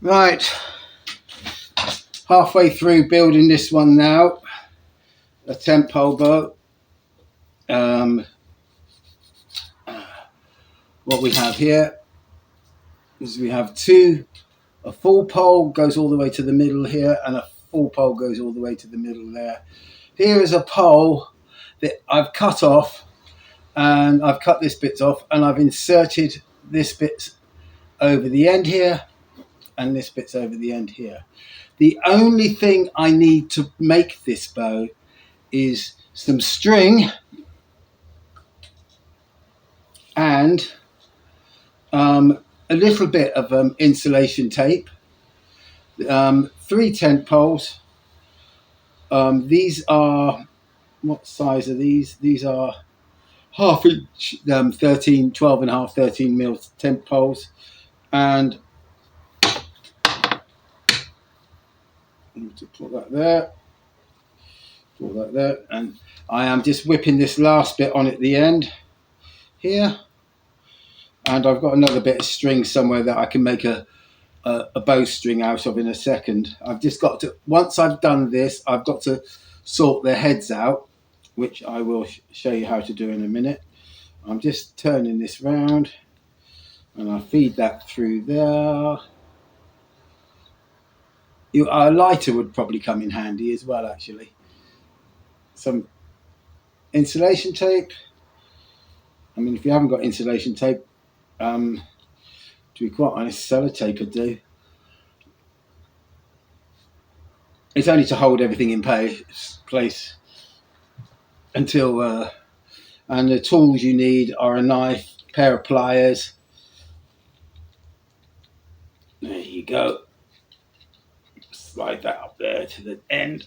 Right, halfway through building this one now, a 10 pole boat. What we have here is we have a full pole goes all the way to the middle here, and a full pole goes all the way to the middle there. Here is a pole that I've cut off, and I've cut this bit off, and I've inserted this bit over the end here, and this bit's over the end here. The only thing I need to make this bow is some string and a little bit of insulation tape, 3 tent poles. These are, what size are these? These are half inch, 12 and a half, 13 mil tent poles. And to put that there, put that there, and I am just whipping this last bit on at the end here, and I've got another bit of string somewhere that I can make a bowstring out of in a second. I've just got to, once I've done this, I've got to sort their heads out, which I will show you how to do in a minute. I'm just turning this round, and I feed that through there. A lighter would probably come in handy as well, actually. Some insulation tape. I mean, if you haven't got insulation tape, to be quite honest, sellotape would do. It's only to hold everything in place until, and the tools you need are a knife, a pair of pliers. There you go. Slide that up there to the end.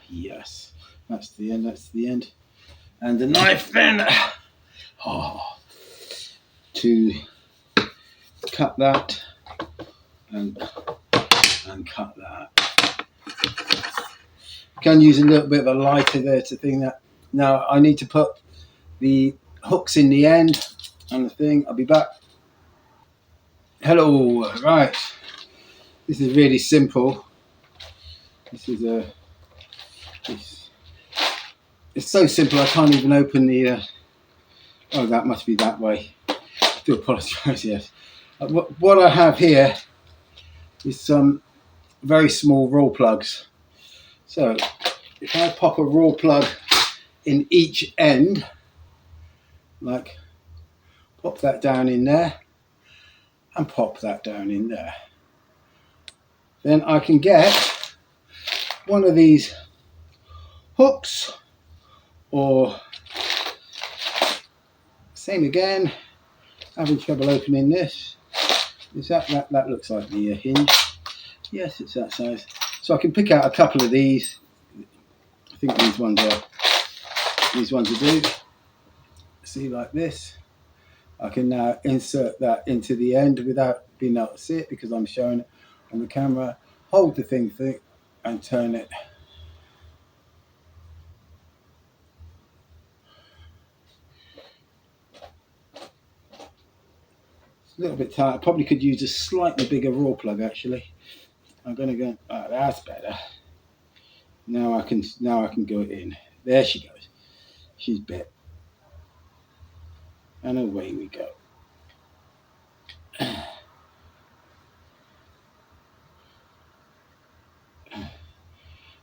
Yes, that's the end, that's the end. And the knife then, to cut that and cut that. Can use a little bit of a lighter there to thing that. Now I need to put the hooks in the end and the thing. I'll be back. Hello, right. This is really simple. This is it's so simple I can't even open the. Oh, that must be that way. I do apologise. Yes. What I have here is some very small raw plugs. So if I pop a raw plug in each end, like pop that down in there and pop that down in there, then I can get one of these hooks, or same again, having trouble opening this. Is that looks like the hinge? Yes, it's that size. So I can pick out a couple of these. I think these ones are do. See, like this. I can now insert that into the end without being able to see it because I'm showing it on the camera. Hold the thing and turn it. It's a little bit tight. I probably could use a slightly bigger raw plug actually. I'm going to go. Oh, that's better. Now I can go in. There she goes. She's bit. And away we go.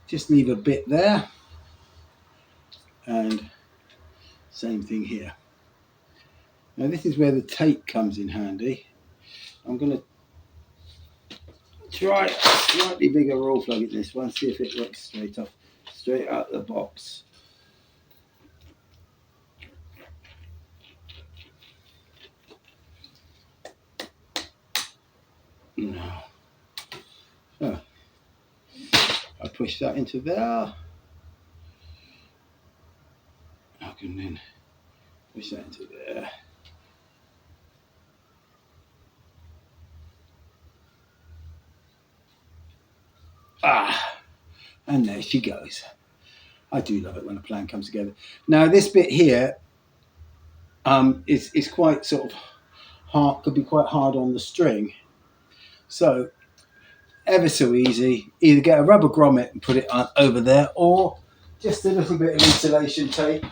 Just leave a bit there. And same thing here. Now this is where the tape comes in handy. I'm going to try a slightly bigger raw plug in this one, see if it works straight out the box. No. So I push that into there. I can then push that into there. And there she goes. I do love it when a plan comes together. Now this bit here is quite sort of could be quite hard on the string. So ever so easy, either get a rubber grommet and put it over there, or just a little bit of insulation tape.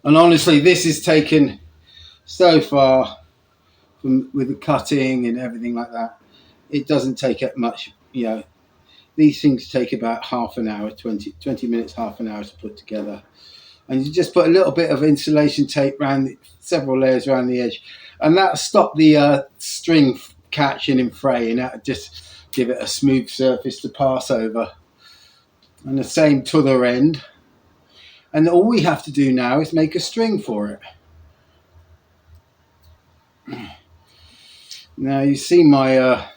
And honestly, this is taken so far with the cutting and everything like that. It doesn't take up much, you know. These things take about half an hour, 20 minutes, half an hour to put together. And you just put a little bit of insulation tape around, several layers around the edge, and that'll stop the string catching and fraying. That'll just give it a smooth surface to pass over. And the same to the other end. And all we have to do now is make a string for it. Now you see my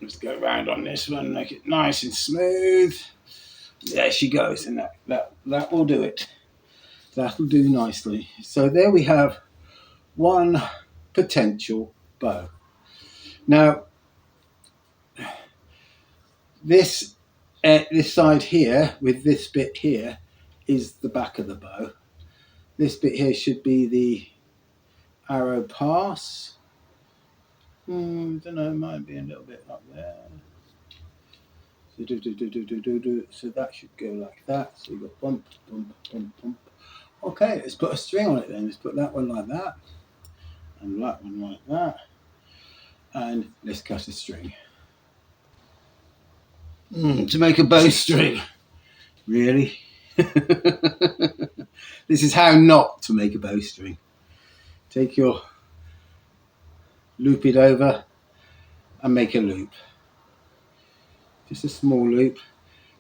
let's go around on this one, make it nice and smooth. There she goes, and that will do it. That'll do nicely. So there we have one potential bow. Now this side here with this bit here is the back of the bow. This bit here should be the arrow pass. Don't know, it might be a little bit up there. So that should go like that. So you've got bump, bump, bump, bump. Okay, let's put a string on it then. Let's put that one like that, and that one like that, and let's cut a string. To make a bowstring, really? This is how not to make a bowstring. Take your, loop it over, and make a loop. Just a small loop.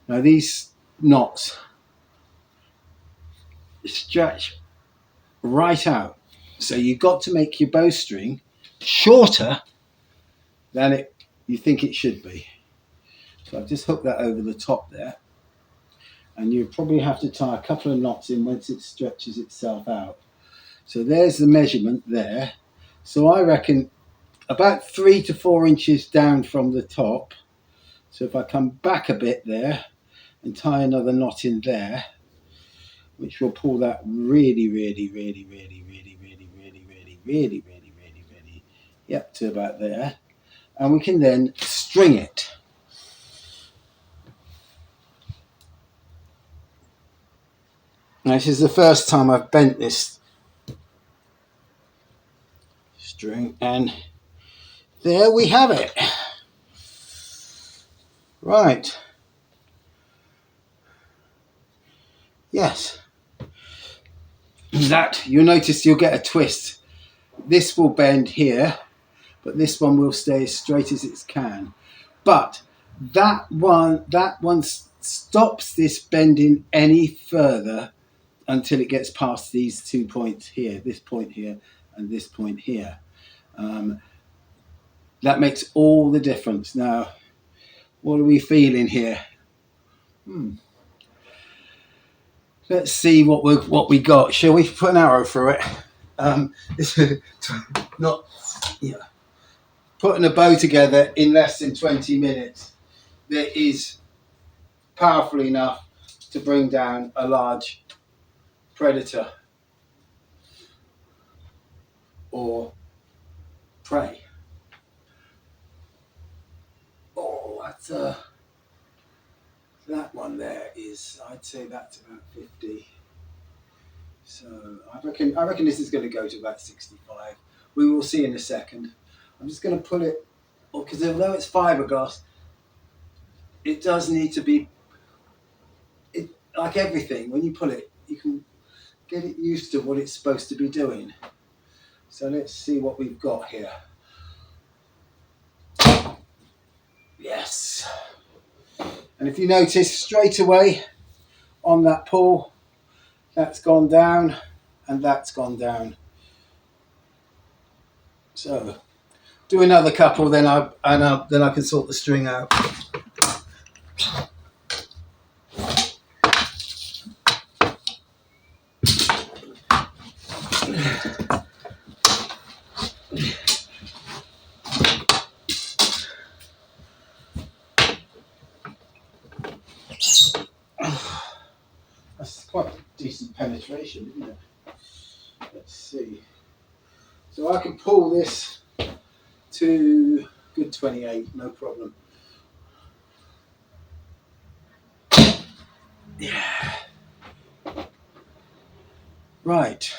Now these knots stretch right out, so you've got to make your bowstring shorter than you think it should be. So I've just hooked that over the top there, and you probably have to tie a couple of knots in once it stretches itself out. So there's the measurement there. So I reckon about 3 to 4 inches down from the top. So if I come back a bit there and tie another knot in there, which will pull that really, yep, to about there, and we can then string it. Now, this is the first time I've bent this string, and there we have it. Right. Yes. That, you'll notice you'll get a twist. This will bend here, but this one will stay as straight as it can. But that one stops this bending any further until it gets past these 2 points here, this point here and this point here. That makes all the difference. Now, what are we feeling here? Let's see what we got. Shall we put an arrow through it? Putting a bow together in less than 20 minutes. That is powerful enough to bring down a large predator or prey. Oh, that's that one there is, I'd say that's about 50. So I reckon this is going to go to about 65. We will see in a second. I'm just going to pull it, because although it's fiberglass, it does need to be, like everything, when you pull it, you can get it used to what it's supposed to be doing. So let's see what we've got here. Yes. And if you notice straight away on that pull, that's gone down and that's gone down. So do another couple, then I can sort the string out. decent penetration, isn't it? Let's see. So I can pull this to good 28, no problem. Yeah. Right.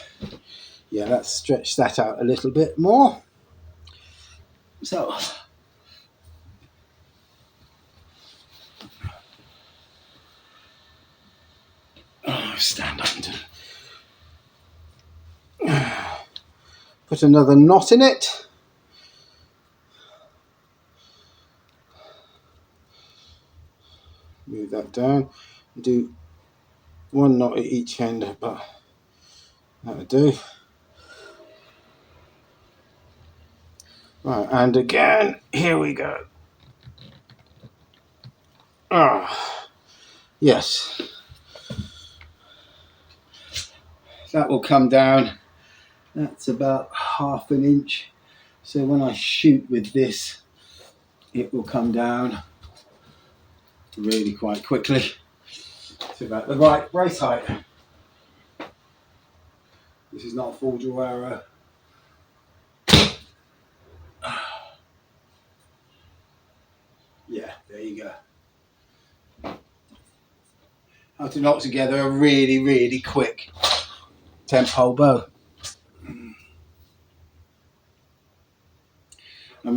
Yeah, let's stretch that out a little bit more. So, stand up and put another knot in it. Move that down. Do one knot at each end, but that'll do. Right, and again, here we go. Yes. That will come down. That's about 1/2 inch. So when I shoot with this, it will come down really quite quickly to about the right brace height. This is not a full draw arrow. Yeah, there you go. How to knock together a really, really quick 10-pole bow. And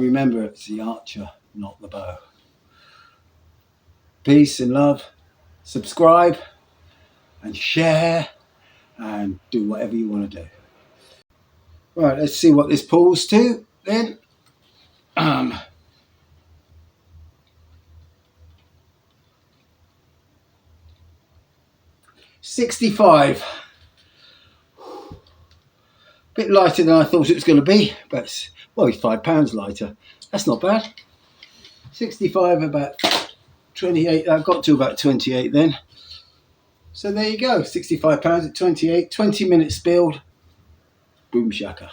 remember, it's the archer, not the bow. Peace and love. Subscribe and share and do whatever you want to do. Right, let's see what this pulls to then. 65. Bit lighter than I thought it was going to be, but it's, well, it's £5 lighter. That's not bad. 65, about 28. I got to about 28 then. So there you go, £65 at 28, 20 minutes build. Boom shaka.